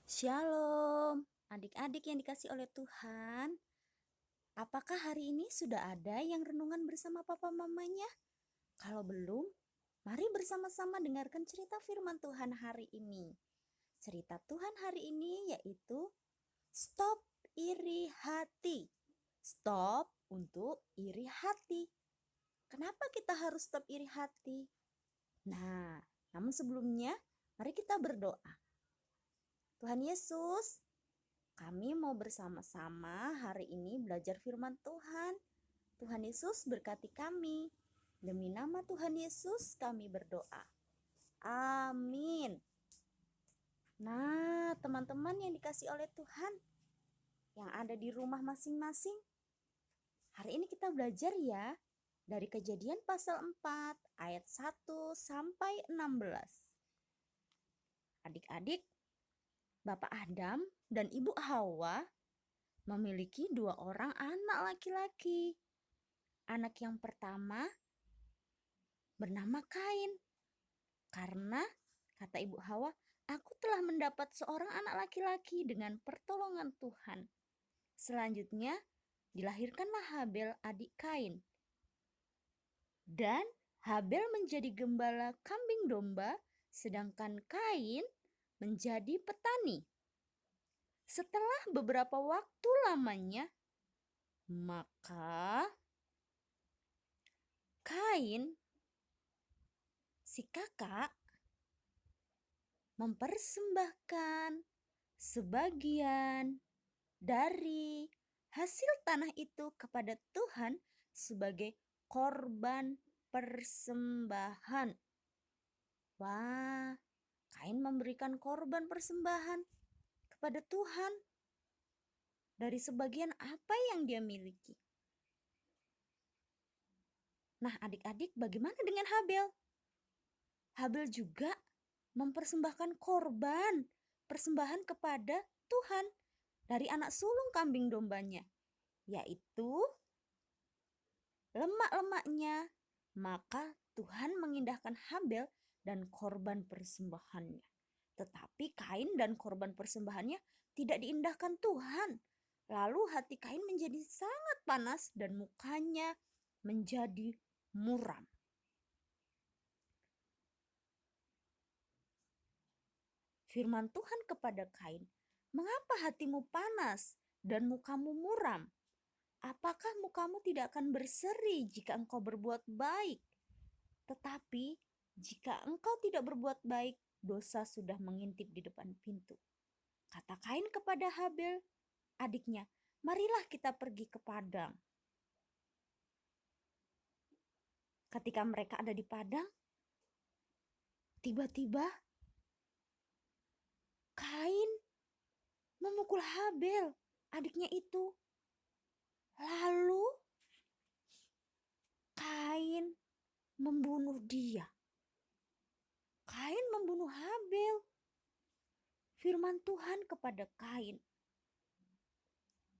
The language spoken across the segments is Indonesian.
Shalom, adik-adik yang dikasih oleh Tuhan. Apakah hari ini sudah ada yang renungan bersama papa mamanya? Kalau belum, mari bersama-sama dengarkan cerita firman Tuhan hari ini. Cerita Tuhan hari ini yaitu Stop Iri Hati. Stop untuk iri hati. Kenapa kita harus stop iri hati? Nah, namun sebelumnya, mari kita berdoa. Tuhan Yesus, kami mau bersama-sama hari ini belajar firman Tuhan. Tuhan Yesus berkati kami. Demi nama Tuhan Yesus kami berdoa. Amin. Nah, teman-teman yang dikasih oleh Tuhan, yang ada di rumah masing-masing, hari ini kita belajar ya dari Kejadian pasal 4 ayat 1 sampai 16. Adik-adik, Bapak Adam dan Ibu Hawa memiliki 2 orang anak laki-laki. Anak yang pertama bernama Kain. Karena, kata Ibu Hawa, aku telah mendapat seorang anak laki-laki dengan pertolongan Tuhan. Selanjutnya, dilahirkanlah Habel adik Kain. Dan Habel menjadi gembala kambing domba, sedangkan Kain menjadi petani. Setelah beberapa waktu lamanya, maka Kain, si kakak, mempersembahkan sebagian dari hasil tanah itu kepada Tuhan sebagai korban persembahan. Wah, Kain memberikan korban persembahan kepada Tuhan dari sebagian apa yang dia miliki. Nah, adik-adik, bagaimana dengan Habel? Habel juga mempersembahkan korban persembahan kepada Tuhan dari anak sulung kambing dombanya, yaitu lemak-lemaknya. Maka Tuhan mengindahkan Habel dan korban persembahannya. Tetapi Kain dan korban persembahannya tidak diindahkan Tuhan. Lalu hati Kain menjadi sangat panas dan mukanya menjadi muram. Firman Tuhan kepada Kain, "Mengapa hatimu panas dan mukamu muram? Apakah mukamu tidak akan berseri jika engkau berbuat baik? Tetapi jika engkau tidak berbuat baik, dosa sudah mengintip di depan pintu." Kata Kain kepada Habel, adiknya, "Marilah kita pergi ke padang." Ketika mereka ada di padang, tiba-tiba Kain memukul Habel, adiknya itu. Lalu Kain membunuh dia. Kain membunuh Habel. Firman Tuhan kepada Kain,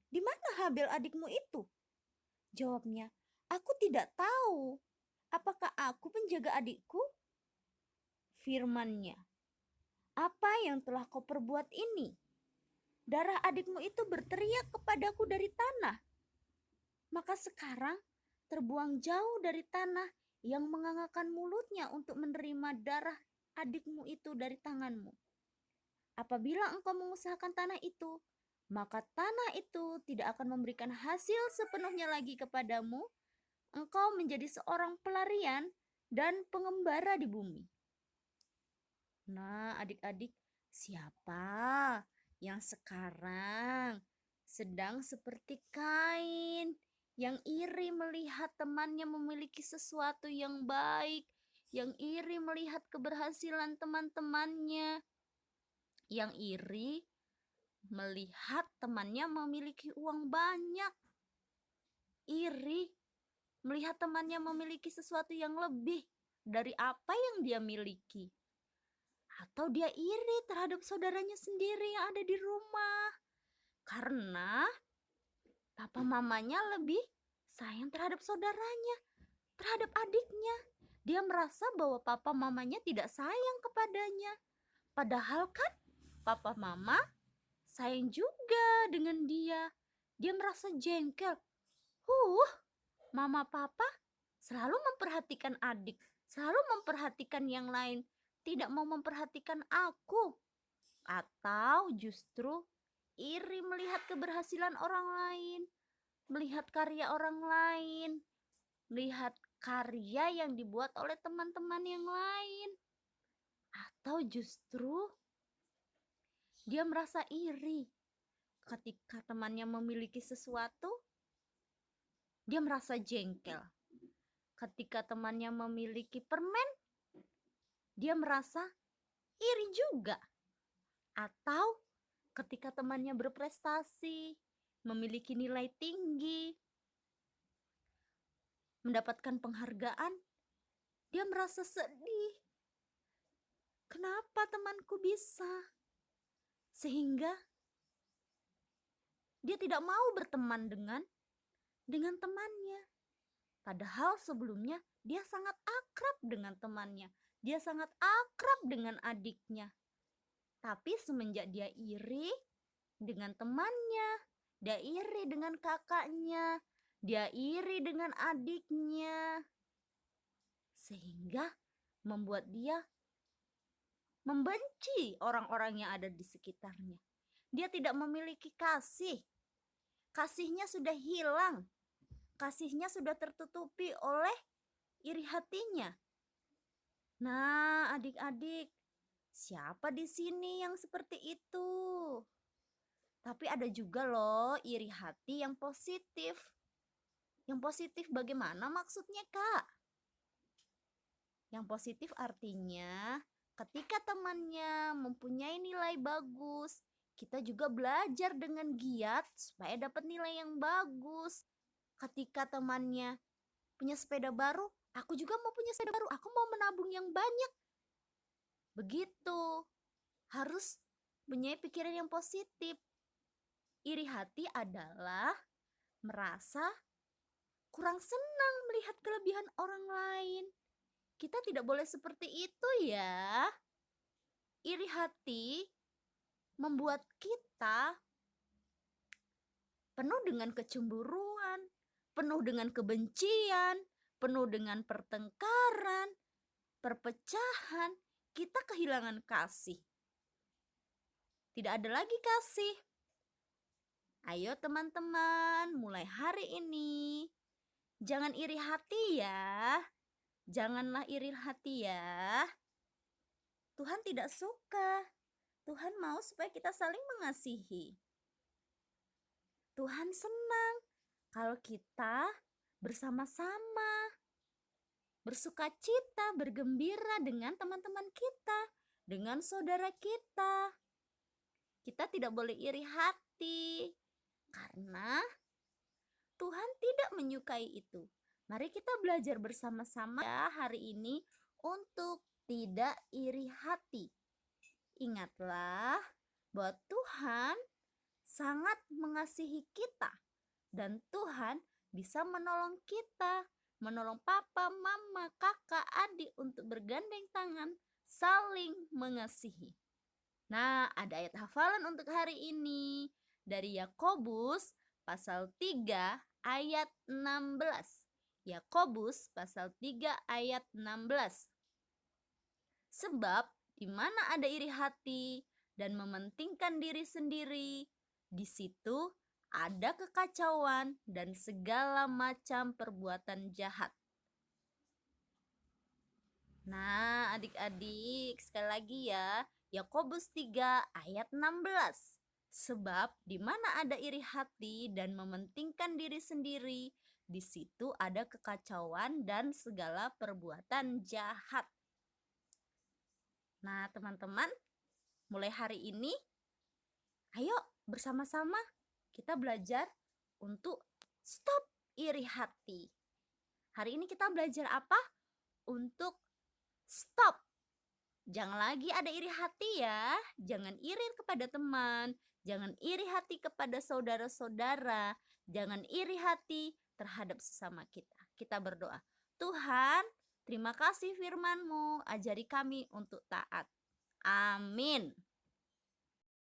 "Di mana Habel adikmu itu?" Jawabnya, "Aku tidak tahu. Apakah aku penjaga adikku?" Firman-Nya, "Apa yang telah kau perbuat ini? Darah adikmu itu berteriak kepadaku dari tanah. Maka sekarang terbuang jauh dari tanah yang mengangakkan mulutnya untuk menerima darah adikmu itu dari tanganmu. Apabila engkau mengusahakan tanah itu, maka tanah itu tidak akan memberikan hasil sepenuhnya lagi kepadamu. Engkau menjadi seorang pelarian dan pengembara di bumi." Nah, adik-adik, siapa yang sekarang sedang seperti Kain, yang iri melihat temannya memiliki sesuatu yang baik, yang iri melihat keberhasilan teman-temannya, yang iri melihat temannya memiliki uang banyak, iri melihat temannya memiliki sesuatu yang lebih dari apa yang dia miliki. Atau dia iri terhadap saudaranya sendiri yang ada di rumah karena papa mamanya lebih sayang terhadap saudaranya, terhadap adiknya. Dia merasa bahwa papa mamanya tidak sayang kepadanya. Padahal kan papa mama sayang juga dengan dia. Dia merasa jengkel. Mama papa selalu memperhatikan adik, selalu memperhatikan yang lain, tidak mau memperhatikan aku. Atau justru iri melihat keberhasilan orang lain, melihat karya orang lain, melihat karya yang dibuat oleh teman-teman yang lain. Atau justru dia merasa iri ketika temannya memiliki sesuatu, dia merasa jengkel. Ketika temannya memiliki permen, dia merasa iri juga. Atau ketika temannya berprestasi, memiliki nilai tinggi, mendapatkan penghargaan, dia merasa sedih. Kenapa temanku bisa? Sehingga dia tidak mau berteman dengan temannya. Padahal sebelumnya dia sangat akrab dengan temannya. Dia sangat akrab dengan adiknya. Tapi semenjak dia iri dengan temannya, dia iri dengan kakaknya, dia iri dengan adiknya, sehingga membuat dia membenci orang-orang yang ada di sekitarnya. Dia tidak memiliki kasih. Kasihnya sudah hilang. Kasihnya sudah tertutupi oleh iri hatinya. Nah, adik-adik, siapa di sini yang seperti itu? Tapi ada juga loh iri hati yang positif. Yang positif bagaimana maksudnya, Kak? Yang positif artinya ketika temannya mempunyai nilai bagus, kita juga belajar dengan giat supaya dapat nilai yang bagus. Ketika temannya punya sepeda baru, aku juga mau punya sepeda baru. Aku mau menabung yang banyak. Begitu. Harus punya pikiran yang positif. Iri hati adalah merasa kurang senang melihat kelebihan orang lain. Kita tidak boleh seperti itu ya. Iri hati membuat kita penuh dengan kecemburuan, penuh dengan kebencian, penuh dengan pertengkaran, perpecahan. Kita kehilangan kasih. Tidak ada lagi kasih. Ayo teman-teman, mulai hari ini jangan iri hati ya. Janganlah iri hati ya. Tuhan tidak suka. Tuhan mau supaya kita saling mengasihi. Tuhan senang kalau kita bersama-sama, bersukacita, bergembira dengan teman-teman kita, dengan saudara kita. Kita tidak boleh iri hati karena Tuhan tidak menyukai itu. Mari kita belajar bersama-sama ya hari ini untuk tidak iri hati. Ingatlah bahwa Tuhan sangat mengasihi kita dan Tuhan bisa menolong kita, menolong papa, mama, kakak, adik untuk bergandeng tangan saling mengasihi. Nah, ada ayat hafalan untuk hari ini dari Yakobus pasal 3 ayat 16. Yakobus pasal 3 ayat 16. Sebab di mana ada iri hati dan mementingkan diri sendiri, di situ ada kekacauan dan segala macam perbuatan jahat. Nah, adik-adik, sekali lagi ya, Yakobus 3 ayat 16. Sebab di mana ada iri hati dan mementingkan diri sendiri, di situ ada kekacauan dan segala perbuatan jahat. Nah, teman-teman, mulai hari ini, ayo bersama-sama kita belajar untuk stop iri hati. Hari ini kita belajar apa? Untuk stop. Jangan lagi ada iri hati ya. Jangan iri kepada teman. Jangan iri hati kepada saudara-saudara. Jangan iri hati terhadap sesama kita. Kita berdoa. Tuhan, terima kasih firman-Mu. Ajari kami untuk taat. Amin.